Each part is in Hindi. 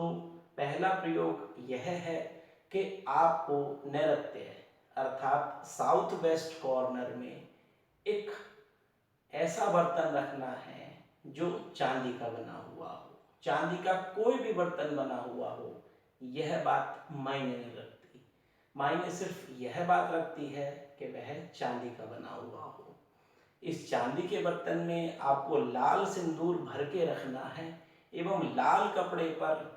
तो पहला प्रयोग यह है कि आपको नैऋत्य अर्थात साउथ वेस्ट कॉर्नर में एक ऐसा बर्तन रखना है जो चांदी का बना हुआ हो। चांदी का कोई भी बर्तन बना हुआ हो, यह बात मायने नहीं रखती। मायने सिर्फ यह बात रखती है कि वह चांदी का बना हुआ हो। इस चांदी के बर्तन में आपको लाल सिंदूर भर के रखना है एवं लाल कपड़े पर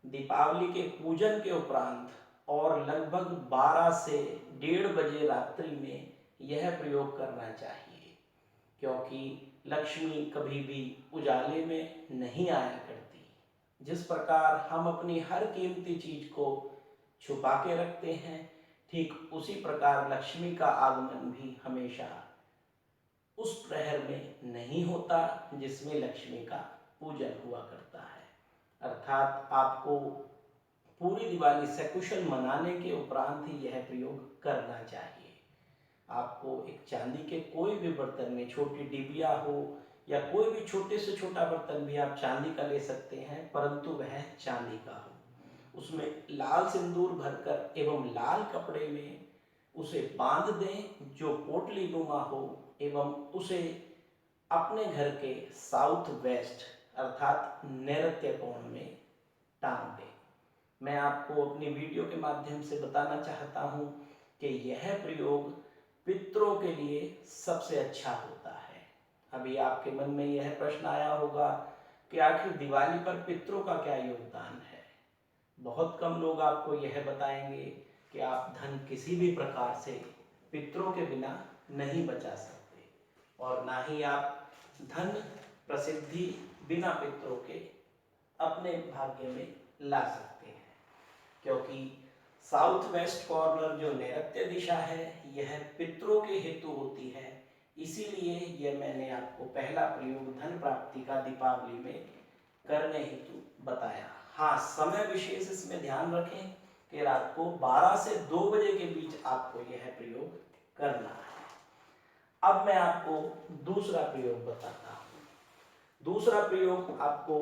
दीपावली के पूजन के उपरांत और लगभग 12 से 1:30 बजे रात्रि में यह प्रयोग करना चाहिए, क्योंकि लक्ष्मी कभी भी उजाले में नहीं आया करती। जिस प्रकार हम अपनी हर कीमती चीज को छुपा के रखते हैं, ठीक उसी प्रकार लक्ष्मी का आगमन भी हमेशा उस प्रहर में नहीं होता जिसमें लक्ष्मी का पूजन हुआ करता है। अर्थात आपको पूरी दिवाली सकुशल मनाने के उपरांत ही यह प्रयोग करना चाहिए। आपको एक चांदी के कोई भी बर्तन में, छोटी डिबिया हो या कोई भी छोटे से छोटा बर्तन भी आप चांदी का ले सकते हैं, परंतु वह चांदी का हो। उसमें लाल सिंदूर भरकर एवं लाल कपड़े में उसे बांध दें जो पोटली नुमा हो, एवं उसे अपने घर के साउथ वेस्ट अर्थात नैऋत्य कोण में टांग दें। मैं आपको अपनी वीडियो के माध्यम से बताना चाहता हूं कि यह प्रयोग पितरों के लिए सबसे अच्छा होता है। अभी आपके मन में यह प्रश्न आया होगा कि आखिर दिवाली पर पितरों का क्या योगदान है। बहुत कम लोग आपको यह बताएंगे कि आप धन किसी भी प्रकार से पितरों के बिना नहीं बचा सकते, और ना ही आप धन प्रसिद्धि बिना पितरों के अपने भाग्य में ला सकते हैं, क्योंकि साउथ वेस्ट कॉर्नर जो नैऋत्य दिशा है यह पितरों के हेतु होती है। इसीलिए यह मैंने आपको पहला प्रयोग धन प्राप्ति का दीपावली में करने हेतु बताया। हाँ, समय विशेष इसमें ध्यान रखें कि रात को 12 से 2 बजे के बीच आपको यह प्रयोग करना है। अब मैं आपको दूसरा प्रयोग बताता हूँ। दूसरा प्रयोग आपको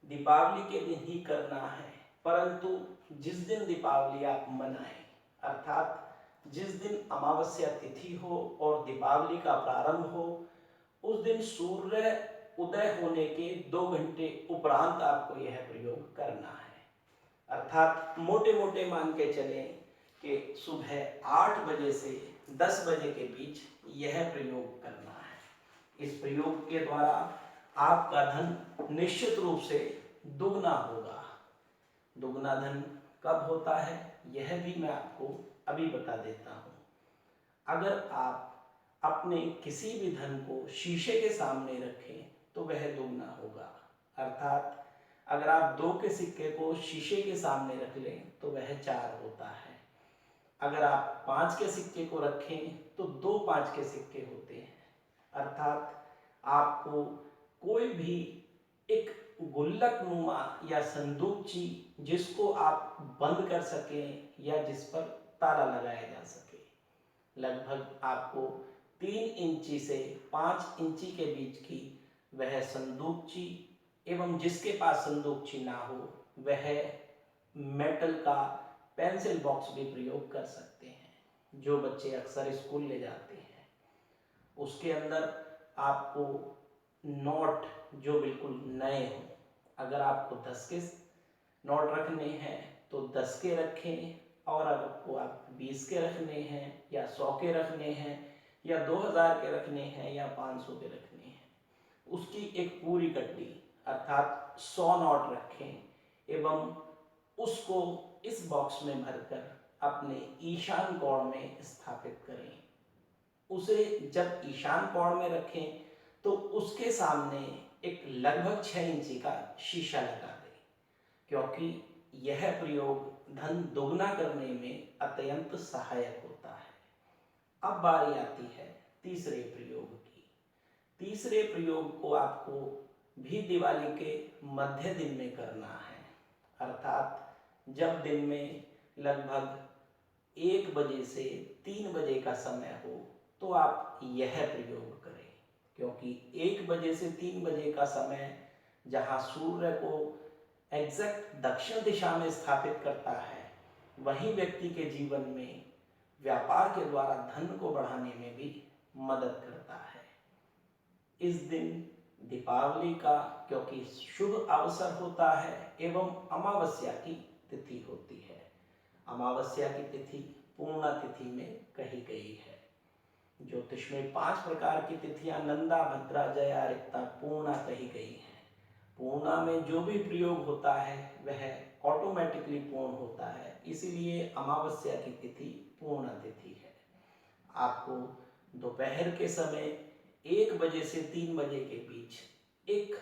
दीपावली के दिन ही करना है, परंतु जिस दिन दीपावली आप मनाएं, अर्थात जिस दिन अमावस्या तिथि हो और दीपावली का प्रारंभ हो, उस दिन सूर्य उदय होने के 2 घंटे उपरांत आपको यह प्रयोग करना है। अर्थात मोटे मोटे मान के चलें कि सुबह 8 बजे से 10 बजे के बीच यह प्रयोग करना है। इस प्रयोग के द्वारा आपका धन निश्चित रूप से दुगना होगा। दुगना धन कब होता है यह भी मैं आपको अभी बता देता हूँ। अगर आप अपने किसी भी धन को शीशे के सामने रखें तो वह दुगना होगा। अर्थात अगर आप 2 के सिक्के को शीशे के सामने रख लें तो वह 4 होता है। अगर आप 5 के सिक्के को रखें तो 2 5 के सिक्के होते हैं। अर्थात आपको कोई भी एक गुल्लक नुमा या संदूकची जिसको आप बंद कर सकें या जिस पर ताला लगाया जा सके, लगभग आपको 3 इंची से 5 इंची के बीच की वह संदूकची, एवं जिसके पास संदूकची ना हो वह मेटल का पेंसिल बॉक्स भी प्रयोग कर सकते हैं, जो बच्चे अक्सर स्कूल ले जाते हैं। उसके अंदर आपको नोट जो बिल्कुल नए हों, अगर आपको 10 के नोट रखने हैं तो 10 के रखें, और अगर आपको 20 के रखने हैं या 100 के रखने हैं या 2000 के रखने हैं या 500 के रखने हैं, उसकी एक पूरी कट्टी अर्थात 100 नोट रखें एवं उसको इस बॉक्स में भरकर अपने ईशान कोण में स्थापित करें। उसे जब ईशान कोण में रखें तो उसके सामने एक लगभग 6 इंची का शीशा लगा दें, क्योंकि यह प्रयोग धन दोगुना करने में अत्यंत सहायक होता है। अब बारी आती है तीसरे प्रयोग की। तीसरे प्रयोग को आपको भी दिवाली के मध्य दिन में करना है। अर्थात जब दिन में लगभग 1 बजे से 3 बजे का समय हो तो आप यह प्रयोग करें, क्योंकि 1 बजे से 3 बजे का समय जहाँ सूर्य को एग्जैक्ट दक्षिण दिशा में स्थापित करता है, वही व्यक्ति के जीवन में व्यापार के द्वारा धन को बढ़ाने में भी मदद करता है। इस दिन दीपावली का क्योंकि शुभ अवसर होता है एवं अमावस्या की तिथि होती है। अमावस्या की तिथि पूर्णा तिथि में कही गई है। ज्योतिष में 5 प्रकार की तिथियां नंदा, भद्रा, जया, रिक्ता, पूर्णा कही गई हैं। पूर्णा में जो भी प्रयोग होता है वह ऑटोमेटिकली पूर्ण होता है, इसीलिए अमावस्या की तिथि पूर्णा तिथि है। आपको दोपहर के समय 1 बजे से 3 बजे के बीच एक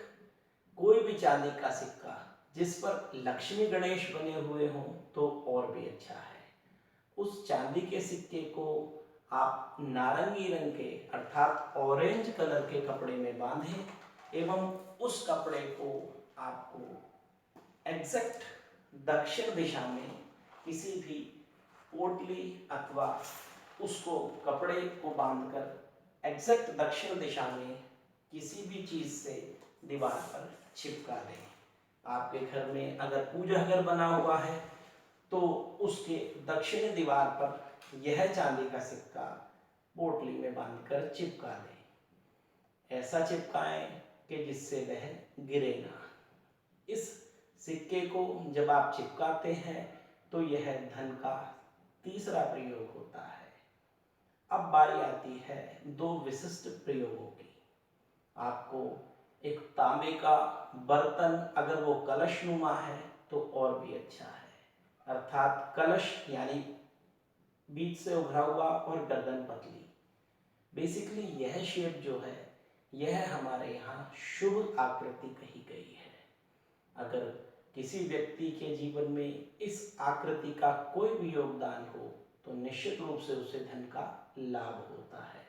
कोई भी चांदी का सिक्का जिस पर लक्ष्मी गणेश बने हुए हों तो और भी अच्छा है, उस चांदी के सिक्के को आप नारंगी रंग के अर्थात ऑरेंज कलर के कपड़े में बांधें एवं उस कपड़े को आपको एग्जैक्ट दक्षिण दिशा में किसी भी पोटली अथवा उसको कपड़े को बांधकर एग्जैक्ट दक्षिण दिशा में किसी भी चीज से दीवार पर चिपका दें। आपके घर में अगर पूजा घर बना हुआ है तो उसके दक्षिणी दीवार पर यह चांदी का सिक्का पोटली में बांधकर चिपका दें। ऐसा चिपकाएं कि जिससे वह गिरे ना। इस सिक्के को जब आप चिपकाते हैं तो यह धन का तीसरा प्रयोग होता है। अब बारी आती है 2 विशिष्ट प्रयोगों की। आपको एक तांबे का बर्तन, अगर वो कलशनुमा है तो और भी अच्छा है, अर्थात कलश यानी बीच से उभरा हुआ और गर्दन पतली। बेसिकली यह शेप जो है यह हमारे यहाँ शुभ आकृति कही गई है। अगर किसी व्यक्ति के जीवन में इस आकृति का कोई भी योगदान हो तो निश्चित रूप से उसे धन का लाभ होता है।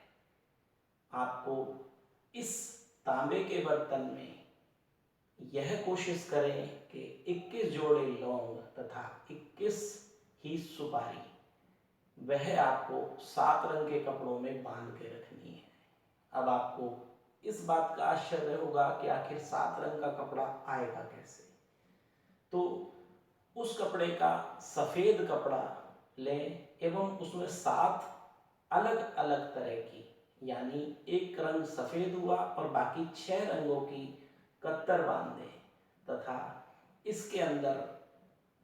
आपको इस तांबे के बर्तन में यह कोशिश करें कि 21 जोड़े लौंग तथा 21 ही सुपारी वह आपको 7 रंग के कपड़ों में बांध के रखनी है। अब आपको इस बात का आश्चर्य होगा कि आखिर 7 रंग का कपड़ा आएगा कैसे। तो उस कपड़े का सफेद कपड़ा लें एवं उसमें 7 अलग अलग तरह की, यानी एक रंग सफेद हुआ और बाकी 6 रंगों की कत्तर बांध दें तथा इसके अंदर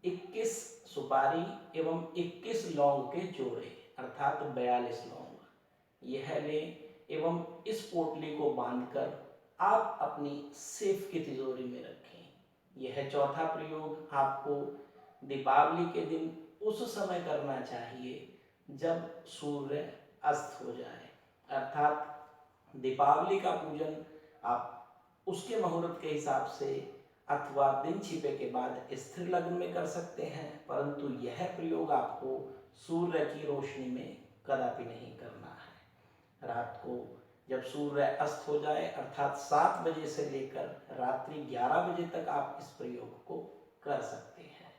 21 सुपारी एवं 21 लौंग के जोड़े अर्थात 42 लौंग यह लें एवं इस पोटली को बांधकर आप अपनी सेफ की तिजोरी में रखें। यह चौथा प्रयोग आपको दीपावली के दिन उस समय करना चाहिए जब सूर्य अस्त हो जाए, अर्थात दीपावली का पूजन आप उसके मुहूर्त के हिसाब से अथवा दिन छिपे के बाद स्थिर लग्न में कर सकते हैं, परंतु यह प्रयोग आपको सूर्य की रोशनी में कदापि नहीं करना है। रात को जब सूर्य अस्त हो जाए अर्थात 7 बजे से लेकर रात्रि 11 बजे तक आप इस प्रयोग को कर सकते हैं।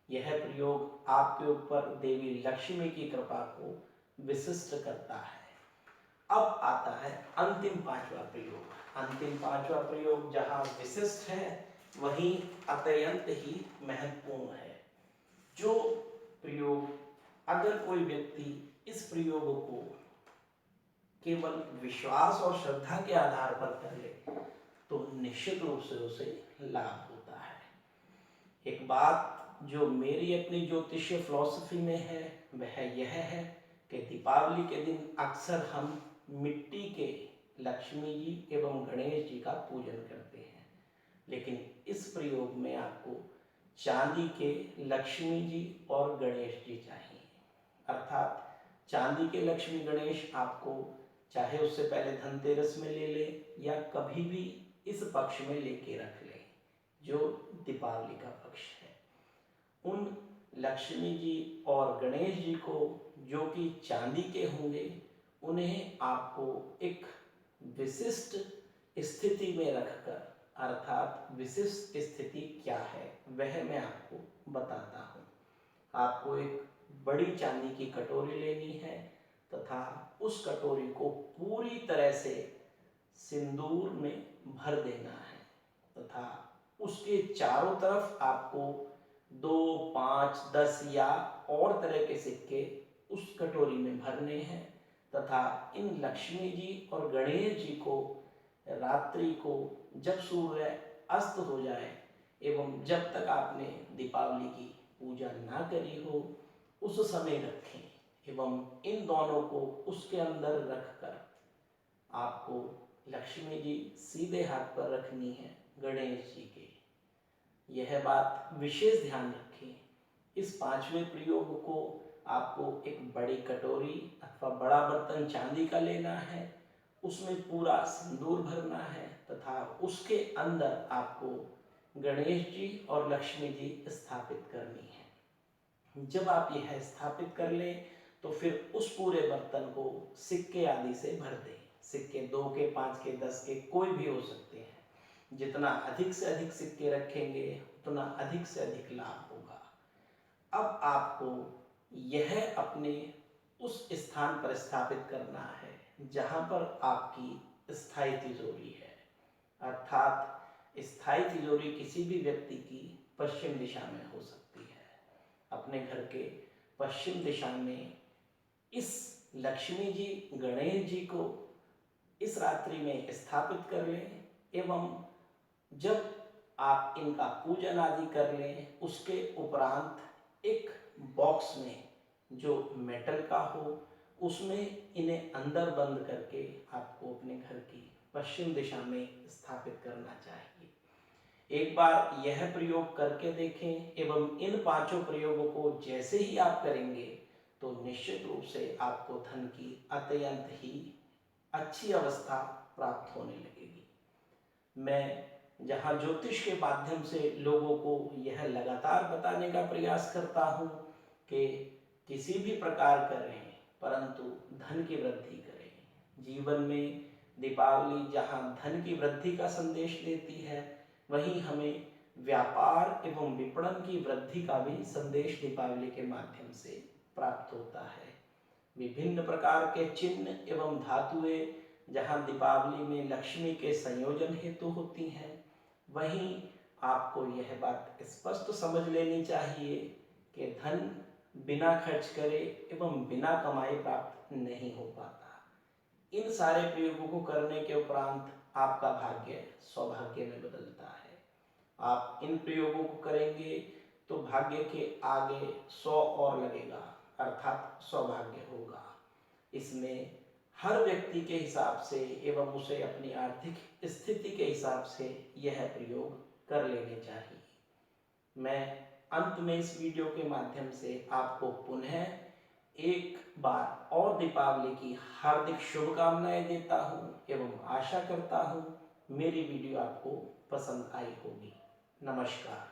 यह प्रयोग आपके ऊपर देवी लक्ष्मी की कृपा को विशिष्ट करता है। अब आता है अंतिम 5वां प्रयोग। अंतिम 5वां प्रयोग जहां विशिष्ट है वहीं अत्यंत ही महत्वपूर्ण है। जो प्रयोग अगर कोई व्यक्ति इस प्रयोग को केवल विश्वास और श्रद्धा के आधार पर कर ले तो निश्चित रूप से उसे लाभ होता है। एक बात जो मेरी अपनी ज्योतिषीय फिलॉसफी में है वह यह है कि दीपावली के दिन अक्सर हम मिट्टी के लक्ष्मी जी एवं गणेश जी का पूजन करते हैं, लेकिन इस प्रयोग में आपको चांदी के लक्ष्मी जी और गणेश जी चाहिए। अर्थात चांदी के लक्ष्मी गणेश आपको चाहे उससे पहले धनतेरस में ले ले या कभी भी इस पक्ष में लेके रख ले जो दीपावली का पक्ष है। उन लक्ष्मी जी और गणेश जी को जो कि चांदी के होंगे उन्हें आपको एक विशिष्ट स्थिति में रखकर, अर्थात विशिष्ट स्थिति क्या है वह मैं आपको बताता हूँ। आपको एक बड़ी चांदी की कटोरी लेनी है तथा उस कटोरी को पूरी तरह से सिंदूर में भर देना है तथा उसके चारों तरफ आपको 2, 5, 10 या और तरह के सिक्के उस कटोरी में भरने हैं तथा इन लक्ष्मी जी और गणेश जी को रात्रि को जब सूर्य अस्त हो जाए एवं जब तक आपने दीपावली की पूजा ना करी हो उस समय रखें एवं इन दोनों को उसके अंदर रखकर आपको लक्ष्मी जी सीधे हाथ पर रखनी है गणेश जी के। यह बात विशेष ध्यान रखें। इस पांचवें प्रयोग को आपको एक बड़ी कटोरी अथवा बड़ा बर्तन चांदी का लेना है, उसमें पूरा सिंदूर भरना है तथा उसके अंदर आपको गणेश जी और लक्ष्मी जी स्थापित करनी है। जब आप यह स्थापित कर लें तो फिर उस पूरे बर्तन को सिक्के आदि से भर दें। सिक्के 2 के, 5 के, 10 के कोई भी हो सकते हैं। जितना अधिक से अधिक सिक्के रखेंगे उतना अधिक से अधिक लाभ होगा। अब आपको यह अपने उस स्थान पर स्थापित करना है जहां पर आपकी स्थायी तिजोरी है, अर्थात स्थायी तिजोरी किसी भी व्यक्ति की पश्चिम दिशा में हो सकती है। अपने घर के पश्चिम दिशा में इस लक्ष्मी जी गणेश जी को इस रात्रि में स्थापित कर लें एवं जब आप इनका पूजन आदि कर लें उसके उपरांत एक बॉक्स में जो मेटल का हो उसमें इन्हें अंदर बंद करके आपको अपने घर की पश्चिम दिशा में स्थापित करना चाहिए। एक बार यह प्रयोग करके देखें एवं इन पांचों प्रयोगों को जैसे ही आप करेंगे तो निश्चित रूप से आपको धन की अत्यंत ही अच्छी अवस्था प्राप्त होने लगेगी। मैं जहाँ ज्योतिष के माध्यम से लोगों को यह लगातार बताने का प्रयास करता हूँ कि किसी भी प्रकार करें परंतु धन की वृद्धि करें। जीवन में दीपावली जहाँ धन की वृद्धि का संदेश देती है वहीं हमें व्यापार एवं विपणन की वृद्धि का भी संदेश दीपावली के माध्यम से प्राप्त होता है। विभिन्न प्रकार के चिन्ह एवं धातुएं जहाँ दीपावली में लक्ष्मी के संयोजन हेतु होती हैं वहीं आपको यह बात स्पष्ट समझ लेनी चाहिए कि धन बिना खर्च करे एवं बिना कमाई प्राप्त नहीं हो पाता। इन सारे प्रयोगों को करने के उपरांत आपका भाग्य सौभाग्य में बदलता है। आप इन प्रयोगों को करेंगे तो भाग्य के आगे 100 और लगेगा अर्थात सौभाग्य होगा। इसमें हर व्यक्ति के हिसाब से एवं उसे अपनी आर्थिक स्थिति के हिसाब से यह प्रयोग कर लेने चाहिए। मैं अंत में इस वीडियो के माध्यम से आपको पुनः एक बार और दीपावली की हार्दिक शुभकामनाएं देता हूं एवं आशा करता हूं मेरी वीडियो आपको पसंद आई होगी। नमस्कार।